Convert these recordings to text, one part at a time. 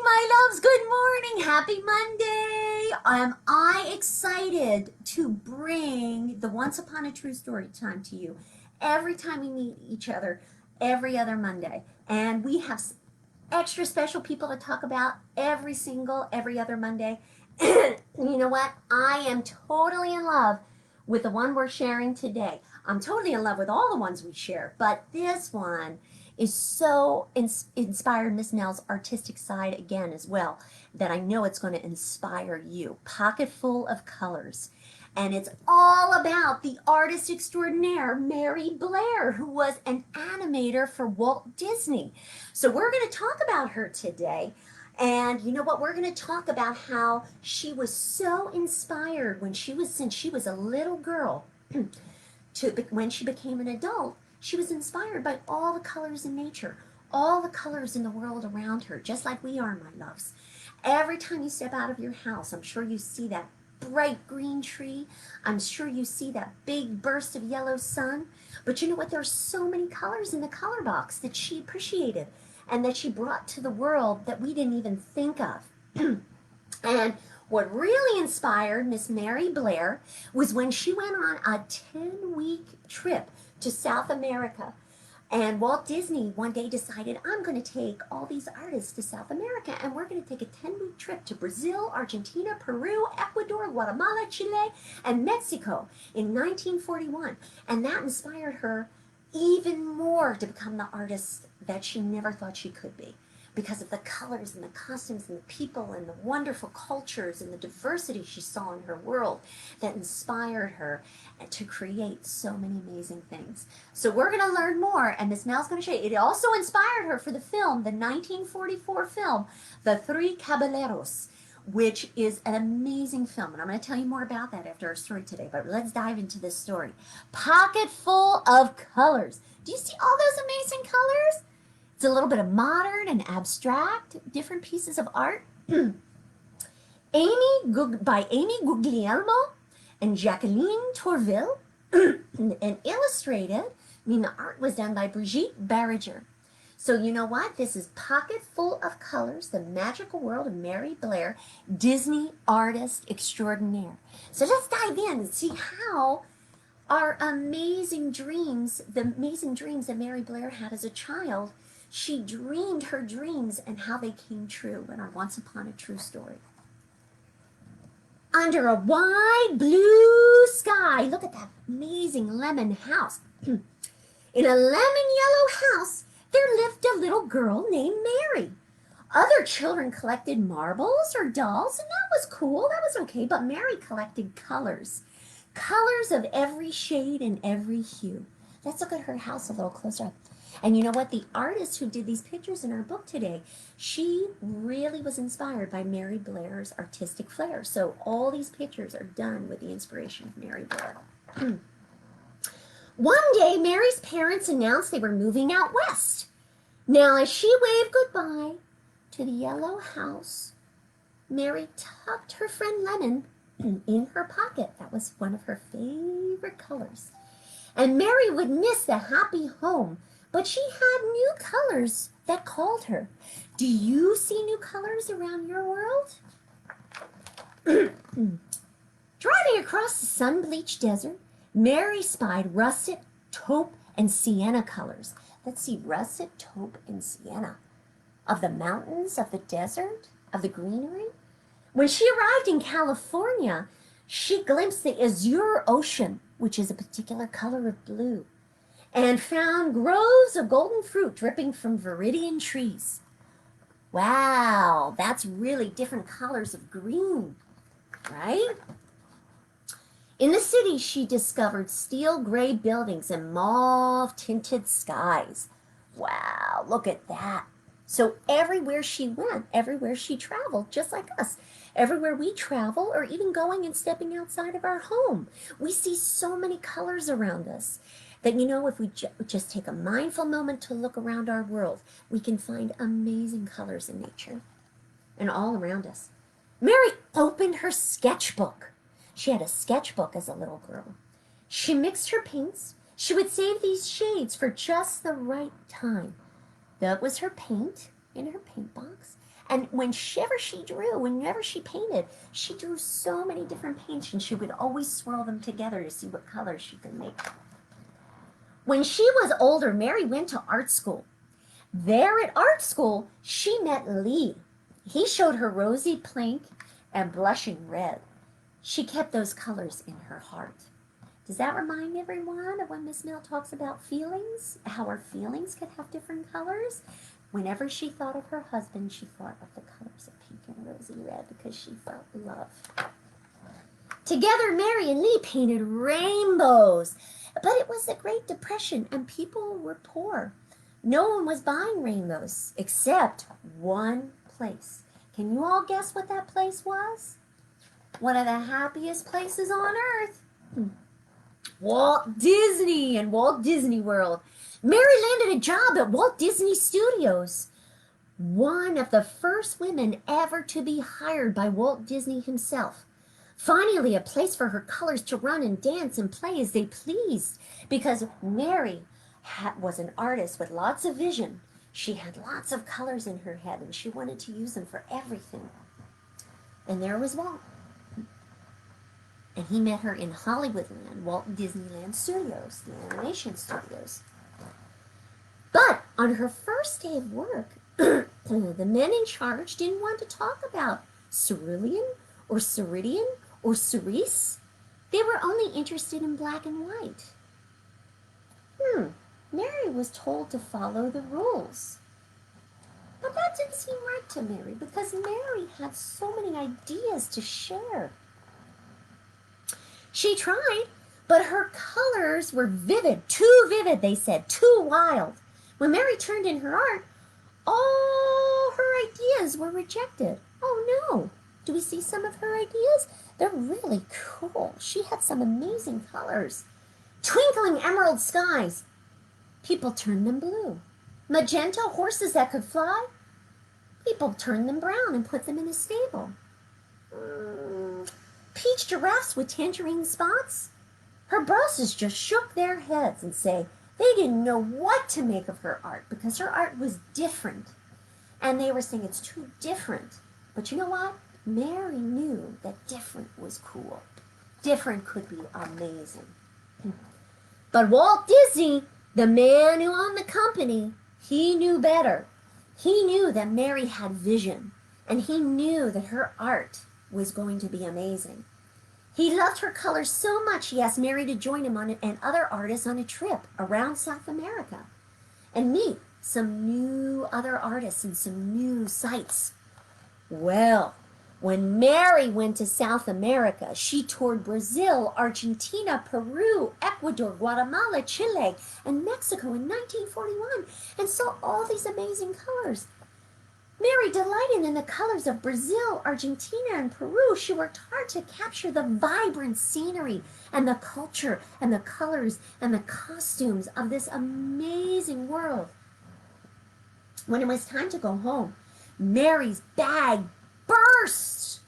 my loves. Good morning. Happy Monday. Am I excited to bring the Once Upon a True Story time to you every time we meet each other every other Monday. And we have extra special people to talk about every other Monday. You know what? I am totally in love with the one we're sharing today. I'm totally in love with all the ones we share, but this one is so inspired Miss Nell's artistic side again as well that I know it's going to inspire you. Pocket full of colors. And it's all about the artist extraordinaire, Mary Blair, who was an animator for Walt Disney. So we're going to talk about her today. And you know what? We're going to talk about how she was so inspired since she was a little girl when she became an adult. She was inspired by all the colors in nature, all the colors in the world around her, just like we are, my loves. Every time you step out of your house, I'm sure you see that bright green tree. I'm sure you see that big burst of yellow sun. But you know what? There's so many colors in the color box that she appreciated and that she brought to the world that we didn't even think of. And what really inspired Miss Mary Blair was when she went on a 10-week trip to South America. And Walt Disney one day decided, I'm going to take all these artists to South America and we're going to take a 10-week trip to Brazil, Argentina, Peru, Ecuador, Guatemala, Chile, and Mexico in 1941. And that inspired her even more to become the artist that she never thought she could be, because of the colors and the costumes and the people and the wonderful cultures and the diversity she saw in her world that inspired her to create so many amazing things. So we're going to learn more, and Miss Nell's going to show you. It also inspired her for the film, the 1944 film, The Three Caballeros, which is an amazing film. And I'm going to tell you more about that after our story today, but let's dive into this story. Pocket full of colors. Do you see all those amazing colors? It's a little bit of modern and abstract, different pieces of art. By Amy Guglielmo and Jacqueline Tourville, and illustrated. The art was done by Brigette Barrager. So you know what? This is Pocket Full of Colors, the magical world of Mary Blair, Disney Artist Extraordinaire. So let's dive in and see how our amazing dreams, the amazing dreams that Mary Blair had as a child, she dreamed her dreams and how they came true in our Once Upon a True Story. Under a wide blue sky, look at that amazing lemon house. In a lemon yellow house, there lived a little girl named Mary. Other children collected marbles or dolls, and that was cool, that was okay, but Mary collected colors. Colors of every shade and every hue. Let's look at her house a little closer up. And you know what? The artist who did these pictures in our book today, she really was inspired by Mary Blair's artistic flair. So all these pictures are done with the inspiration of Mary Blair. One day, Mary's parents announced they were moving out west. Now, as she waved goodbye to the yellow house, Mary tucked her friend Lemon in her pocket. That was one of her favorite colors. And Mary would miss the happy home, but she had new colors that called her. Do you see new colors around your world? Driving across the sun-bleached desert, Mary spied russet, taupe, and sienna colors. Let's see, russet, taupe, and sienna. Of the mountains, of the desert, of the greenery. When she arrived in California, she glimpsed the azure ocean, which is a particular color of blue, and found groves of golden fruit dripping from viridian trees. Wow, that's really different colors of green, right? In the city, she discovered steel gray buildings and mauve-tinted skies. Wow, look at that. So everywhere she went, everywhere she traveled, just like us, everywhere we travel, or even going and stepping outside of our home, we see so many colors around us that, you know, if we just take a mindful moment to look around our world, we can find amazing colors in nature and all around us. Mary opened her sketchbook. She had a sketchbook as a little girl. She mixed her paints. She would save these shades for just the right time. That was her paint in her paint box. And whenever she drew, whenever she painted, she drew so many different paints, and she would always swirl them together to see what colors she could make. When she was older, Mary went to art school. There at art school, she met Lee. He showed her rosy pink and blushing red. She kept those colors in her heart. Does that remind everyone of when Miss Mel talks about feelings? How our feelings could have different colors? Whenever she thought of her husband, she thought of the colors of pink and rosy red because she felt love. Together, Mary and Lee painted rainbows. But it was the Great Depression and people were poor. No one was buying rainbows except one place. Can you all guess what that place was? One of the happiest places on earth. Walt Disney and Walt Disney World. Mary landed a job at Walt Disney Studios. One of the first women ever to be hired by Walt Disney himself. Finally, a place for her colors to run and dance and play as they pleased. Because Mary was an artist with lots of vision. She had lots of colors in her head and she wanted to use them for everything. And there was Walt. And he met her in Hollywoodland, Walt Disneyland Studios, the animation studios. But on her first day of work, the men in charge didn't want to talk about cerulean or ceridian or cerise. They were only interested in black and white. Mary was told to follow the rules. But that didn't seem right to Mary because Mary had so many ideas to share. She tried, but her colors were vivid, too vivid, they said, too wild. When Mary turned in her art, all her ideas were rejected. Oh no, do we see some of her ideas? They're really cool. She had some amazing colors. Twinkling emerald skies. People turned them blue. Magenta horses that could fly. People turned them brown and put them in a stable. Peach giraffes with tangerine spots. Her bosses just shook their heads and say they didn't know what to make of her art because her art was different. And they were saying it's too different. But you know what? Mary knew that different was cool. Different could be amazing. But Walt Disney, the man who owned the company, he knew better. He knew that Mary had vision, and he knew that her art was going to be amazing. He loved her colors so much he asked Mary to join him and other artists on a trip around South America and meet some new other artists and some new sights. Well, when Mary went to South America, she toured Brazil, Argentina, Peru, Ecuador, Guatemala, Chile, and Mexico in 1941 and saw all these amazing colors. Mary delighted in the colors of Brazil, Argentina, and Peru. She worked hard to capture the vibrant scenery and the culture and the colors and the costumes of this amazing world. When it was time to go home, Mary's bag burst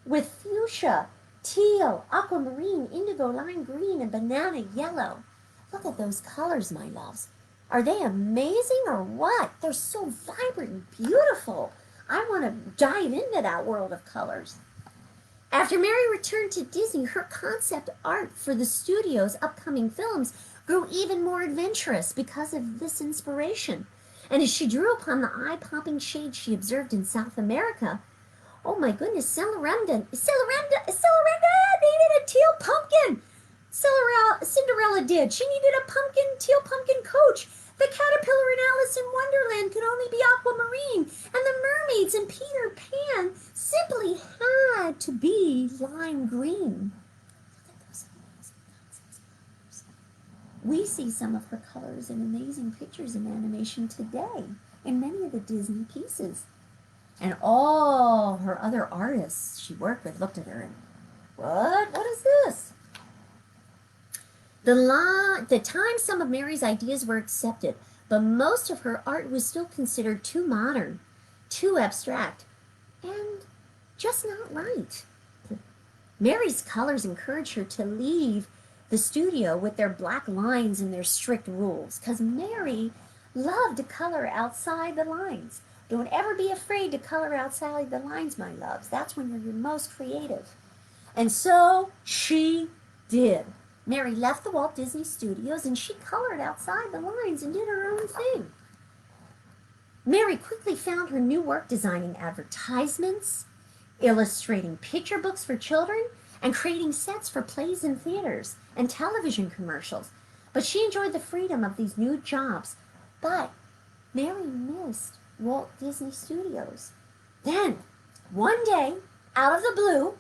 with fuchsia, teal, aquamarine, indigo, lime green, and banana yellow. Look at those colors, my loves. Are they amazing or what? They're so vibrant and beautiful. I want to dive into that world of colors. After Mary returned to Disney, her concept art for the studio's upcoming films grew even more adventurous because of this inspiration. And as she drew upon the eye-popping shades she observed in South America, oh my goodness, Cinderella needed a teal pumpkin. Cinderella did. She needed a teal pumpkin coach. The caterpillar in Alice in Wonderland could only be aquamarine, and the mermaids in Peter Pan simply had to be lime green. Look at those amazing concepts of colors. We see some of her colors in amazing pictures in animation today in many of the Disney pieces. And all her other artists she worked with looked at her and, what is this? The time some of Mary's ideas were accepted, but most of her art was still considered too modern, too abstract, and just not right. Mary's colors encouraged her to leave the studio with their black lines and their strict rules, because Mary loved to color outside the lines. Don't ever be afraid to color outside the lines, my loves. That's when you're your most creative. And so she did. Mary left the Walt Disney Studios and she colored outside the lines and did her own thing. Mary quickly found her new work designing advertisements, illustrating picture books for children, and creating sets for plays and theaters and television commercials. But she enjoyed the freedom of these new jobs. But Mary missed Walt Disney Studios. Then, one day, out of the blue,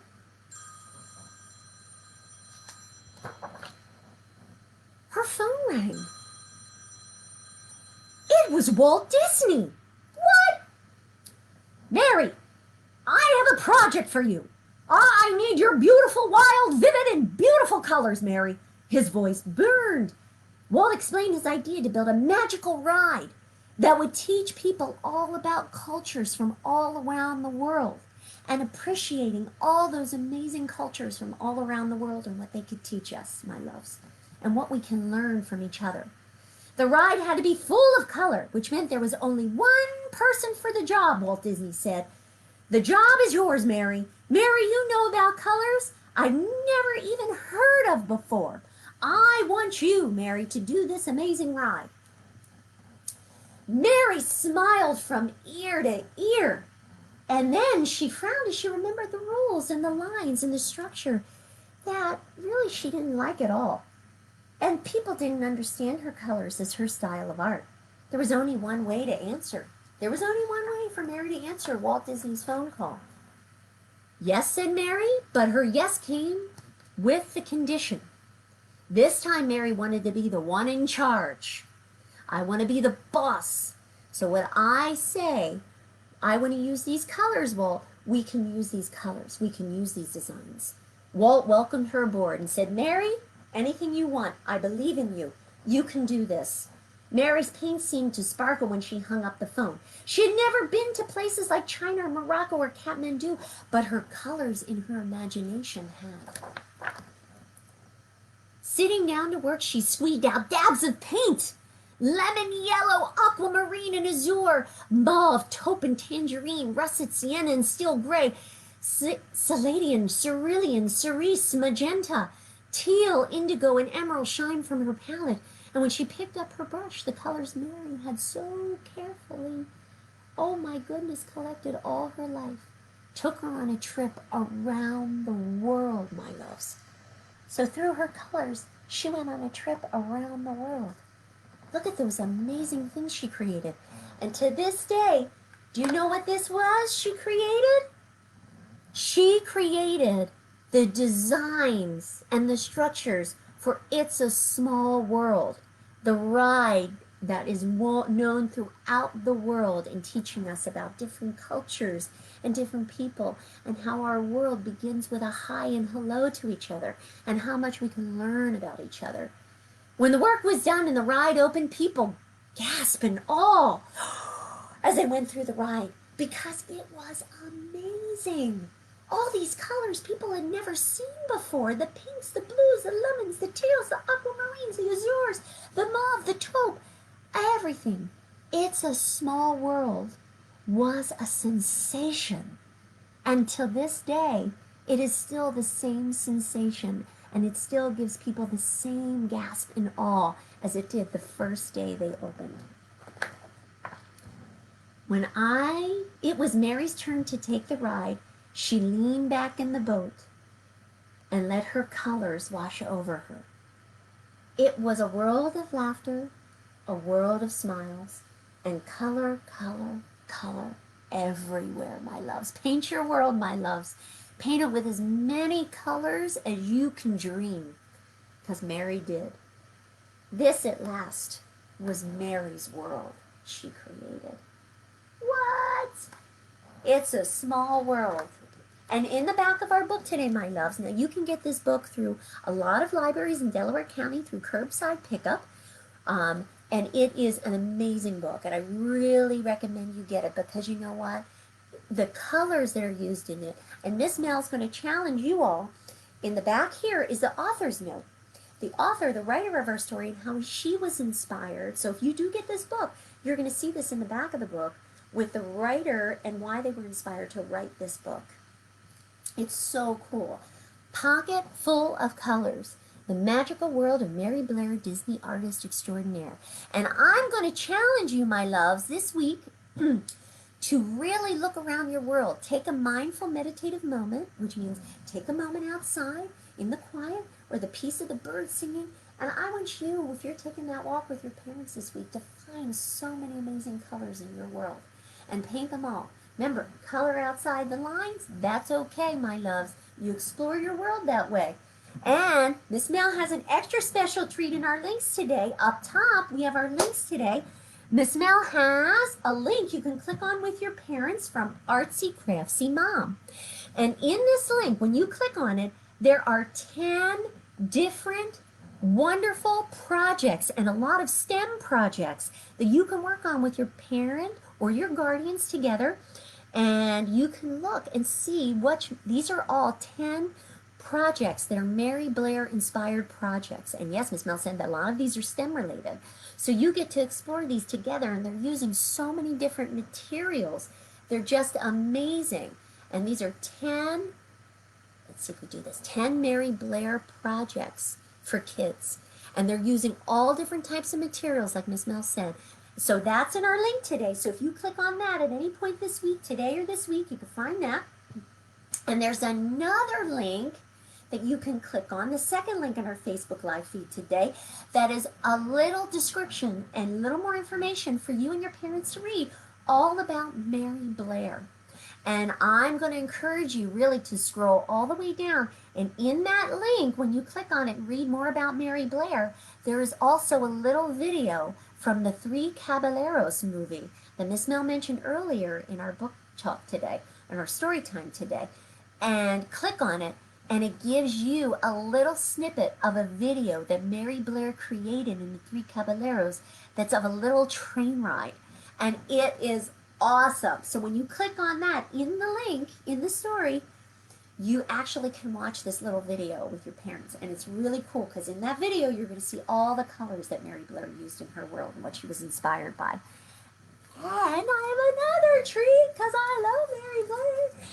her phone rang. It was Walt Disney. What? Mary, I have a project for you. I need your beautiful, wild, vivid, and beautiful colors, Mary. His voice burned. Walt explained his idea to build a magical ride that would teach people all about cultures from all around the world and appreciating all those amazing cultures from all around the world and what they could teach us, my loves, and what we can learn from each other. The ride had to be full of color, which meant there was only one person for the job, Walt Disney said. The job is yours, Mary. Mary, you know about colors I've never even heard of before. I want you, Mary, to do this amazing ride. Mary smiled from ear to ear, and then she frowned as she remembered the rules and the lines and the structure that really she didn't like at all. And people didn't understand her colors as her style of art. There was only one way to answer. There was only one way for Mary to answer Walt Disney's phone call. Yes, said Mary, but her yes came with the condition. This time Mary wanted to be the one in charge. I want to be the boss. So when I say, I want to use these colors, Walt, we can use these colors. We can use these designs. Walt welcomed her aboard and said, Mary, anything you want. I believe in you. You can do this. Mary's paint seemed to sparkle when she hung up the phone. She had never been to places like China or Morocco or Kathmandu, but her colors in her imagination had. Sitting down to work, she squeezed out dabs of paint. Lemon yellow, aquamarine and azure, mauve, taupe and tangerine, russet sienna and steel gray, celadon, cerulean, cerise, magenta, teal, indigo, and emerald shine from her palette. And when she picked up her brush, the colors Mary had so carefully, oh my goodness, collected all her life, took her on a trip around the world, my loves. So through her colors, she went on a trip around the world. Look at those amazing things she created. And to this day, do you know what this was she created? She created the designs and the structures for It's a Small World, the ride that is known throughout the world and teaching us about different cultures and different people and how our world begins with a hi and hello to each other and how much we can learn about each other. When the work was done and the ride opened, people gasped in awe as they went through the ride because it was amazing. All these colors people had never seen before. The pinks, the blues, the lemons, the teals, the aquamarines, the azures, the mauve, the taupe, everything. It's a Small World was a sensation. And to this day, it is still the same sensation, and it still gives people the same gasp in awe as it did the first day they opened. When it was Mary's turn to take the ride, she leaned back in the boat and let her colors wash over her. It was a world of laughter, a world of smiles, and color, color, color everywhere, my loves. Paint your world, my loves. Paint it with as many colors as you can dream, because Mary did. This, at last, was Mary's world she created. What? It's a Small World. And in the back of our book today, my loves, now you can get this book through a lot of libraries in Delaware County through curbside pickup. And it is an amazing book, and I really recommend you get it because you know what? The colors that are used in it, and Miss Mel's going to challenge you all. In the back here is the author's note. The author, the writer of our story, and how she was inspired. So if you do get this book, you're going to see this in the back of the book, with the writer and why they were inspired to write this book. It's so cool. Pocket Full of Colors, The Magical World of Mary Blair, Disney Artist Extraordinaire. And I'm going to challenge you, my loves, this week to really look around your world. Take a mindful meditative moment, which means take a moment outside in the quiet or the peace of the birds singing. And I want you, if you're taking that walk with your parents this week, to find so many amazing colors in your world and paint them all. Remember, color outside the lines, that's okay, my loves. You explore your world that way. And Miss Mel has an extra special treat in our links today. Up top, we have our links today. Miss Mel has a link you can click on with your parents from Artsy Craftsy Mom. And in this link, when you click on it, there are 10 different wonderful projects and a lot of STEM projects that you can work on with your parent or your guardians together. And you can look and see these are all 10 projects that are Mary Blair inspired projects. And yes, Miss Mel said that a lot of these are STEM related. So you get to explore these together, and they're using so many different materials. They're just amazing. And these are 10, let's see if we do this, 10 Mary Blair projects for kids. And they're using all different types of materials, like Miss Mel said. So that's in our link today. So if you click on that at any point this week, today or this week, you can find that. And there's another link that you can click on, the second link in our Facebook Live feed today, that is a little description and a little more information for you and your parents to read all about Mary Blair. And I'm going to encourage you really to scroll all the way down. And in that link, when you click on it and read more about Mary Blair, there is also a little video from the Three Caballeros movie that Miss Mel mentioned earlier in our book talk today, in our story time today. And click on it, and it gives you a little snippet of a video that Mary Blair created in the Three Caballeros that's of a little train ride. And it is awesome. So when you click on that in the link, in the story, you actually can watch this little video with your parents. And it's really cool because in that video, you're going to see all the colors that Mary Blair used in her world and what she was inspired by. And I have another treat because I love Mary Blair.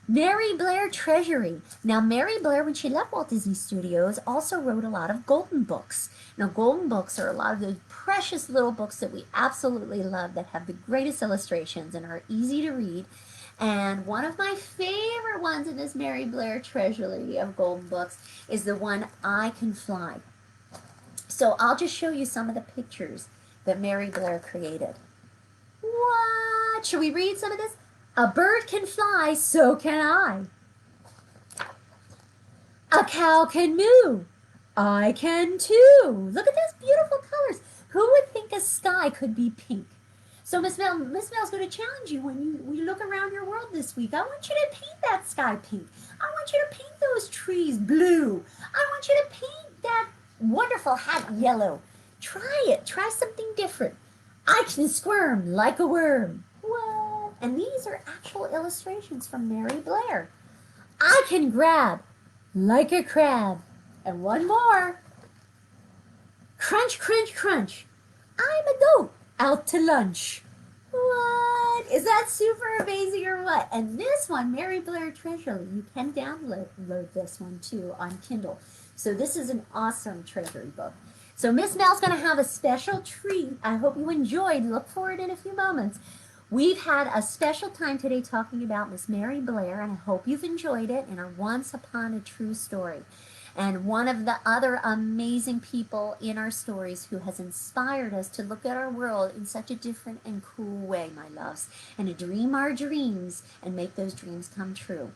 Mary Blair Treasury. Now, Mary Blair, when she left Walt Disney Studios, also wrote a lot of golden books. Now, golden books are a lot of those precious little books that we absolutely love that have the greatest illustrations and are easy to read. And one of my favorite ones in this Mary Blair Treasury of golden books is the one, I Can Fly. So I'll just show you some of the pictures that Mary Blair created. What? Should we read some of this? A bird can fly, so can I. A cow can moo. I can too. Look at those beautiful colors. Who would think a sky could be pink? So Miss Mel's going to challenge you when you look around your world this week. I want you to paint that sky pink. I want you to paint those trees blue. I want you to paint that wonderful hat yellow. Try it. Try something different. I can squirm like a worm. What? And these are actual illustrations from Mary Blair. I can grab like a crab. And one more. Crunch, crunch, crunch. I'm a goat out to lunch. What? Is that super amazing or what? And this one, Mary Blair Treasury, you can download this one too on Kindle. So this is an awesome treasury book. So Miss Mel's going to have a special treat. I hope you enjoyed. Look for it in a few moments. We've had a special time today talking about Miss Mary Blair, and I hope you've enjoyed it in our Once Upon a True Story. And one of the other amazing people in our stories who has inspired us to look at our world in such a different and cool way, my loves, and to dream our dreams and make those dreams come true.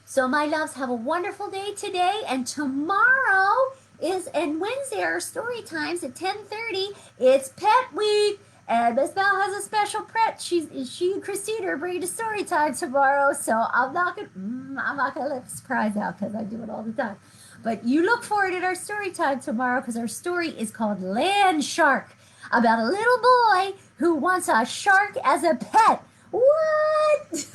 So my loves, have a wonderful day today, and tomorrow and Wednesday our story times at 10:30. It's Pet Week. And Miss Mel has a special pet. She and Christina are bringing a story time tomorrow. So I'm not gonna let the surprise out because I do it all the time. But you look for it at our story time tomorrow because our story is called Land Shark, about a little boy who wants a shark as a pet. What? It's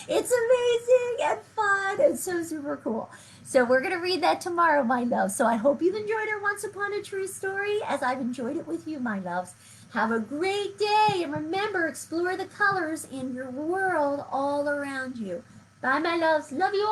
amazing and fun and so super cool. So we're going to read that tomorrow, my love. So I hope you've enjoyed our Once Upon a True Story as I've enjoyed it with you, my loves. Have a great day, and remember, explore the colors in your world all around you. Bye, my loves. Love you all.